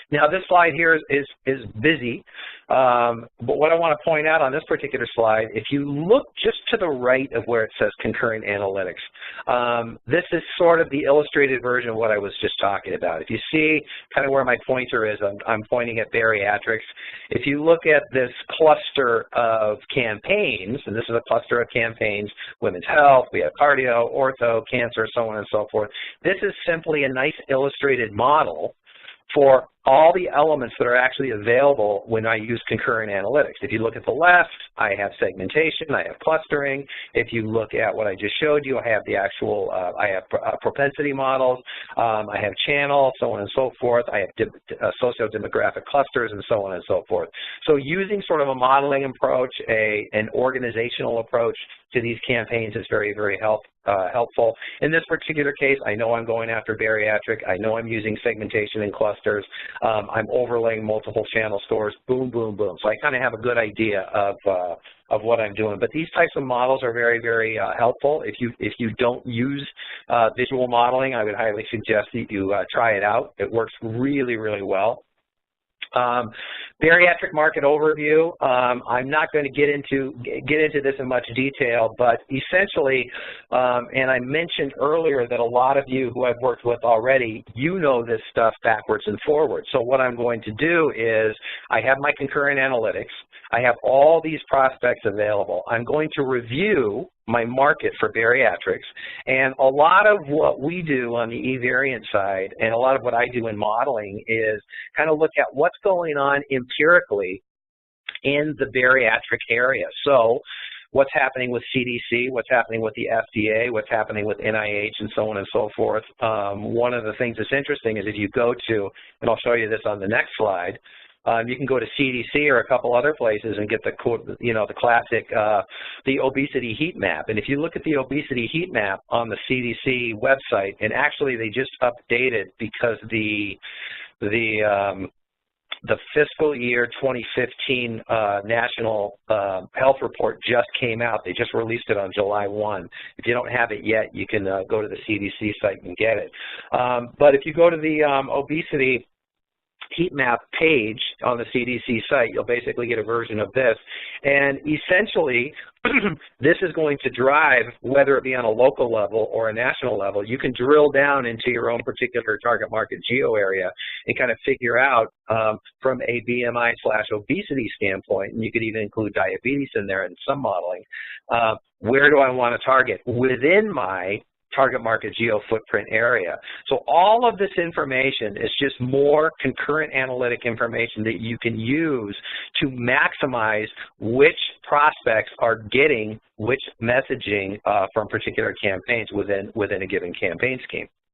Now, this slide here is busy, but what I want to point out on this particular slide, if you look just to the right of where it says concurrent analytics, this is sort of the illustrated version of what I was just talking about. If you see kind of where my pointer is, I'm pointing at bariatrics. If you look at this cluster of campaigns, and this is a cluster of campaigns, women's health, we have cardio, ortho, cancer, so on and so forth. This is simply a nice illustrated model for all the elements that are actually available when I use concurrent analytics. If you look at the left, I have segmentation, I have clustering. If you look at what I just showed you, I have the actual, I have propensity models, I have channel, so on and so forth. I have socio-demographic clusters and so on and so forth. So using sort of a modeling approach, an organizational approach to these campaigns is very, very helpful. In this particular case, I know I'm going after bariatric. I know I'm using segmentation and clusters. I'm overlaying multiple channel stores, boom, boom, boom. So I kind of have a good idea of what I'm doing. But these types of models are very, very helpful. If you don't use visual modeling, I would highly suggest that you try it out. It works really, really well. Bariatric market overview. I'm not going to get into this in much detail, but essentially, and I mentioned earlier that a lot of you who I've worked with already, you know this stuff backwards and forwards. So what I'm going to do is I have my concurrent analytics. I have all these prospects available. I'm going to review my market for bariatrics, and a lot of what we do on the Evariant side and a lot of what I do in modeling is kind of look at what's going on empirically in the bariatric area. So what's happening with CDC, what's happening with the FDA, what's happening with NIH, and so on and so forth. One of the things that's interesting is if you go to, and I'll show you this on the next slide, you can go to CDC or a couple other places and get the classic, the obesity heat map. And if you look at the obesity heat map on the CDC website, and actually they just updated because the fiscal year 2015 National Health Report just came out. They just released it on July 1. If you don't have it yet, you can go to the CDC site and get it. But if you go to the obesity heat map page on the CDC site, you'll basically get a version of this. And essentially, this is going to drive, whether it be on a local level or a national level, you can drill down into your own particular target market geo area and kind of figure out from a BMI/obesity standpoint, and you could even include diabetes in there in some modeling, where do I want to target within my target market geo footprint area. So all of this information is just more concurrent analytic information that you can use to maximize which prospects are getting which messaging from particular campaigns within a given campaign scheme.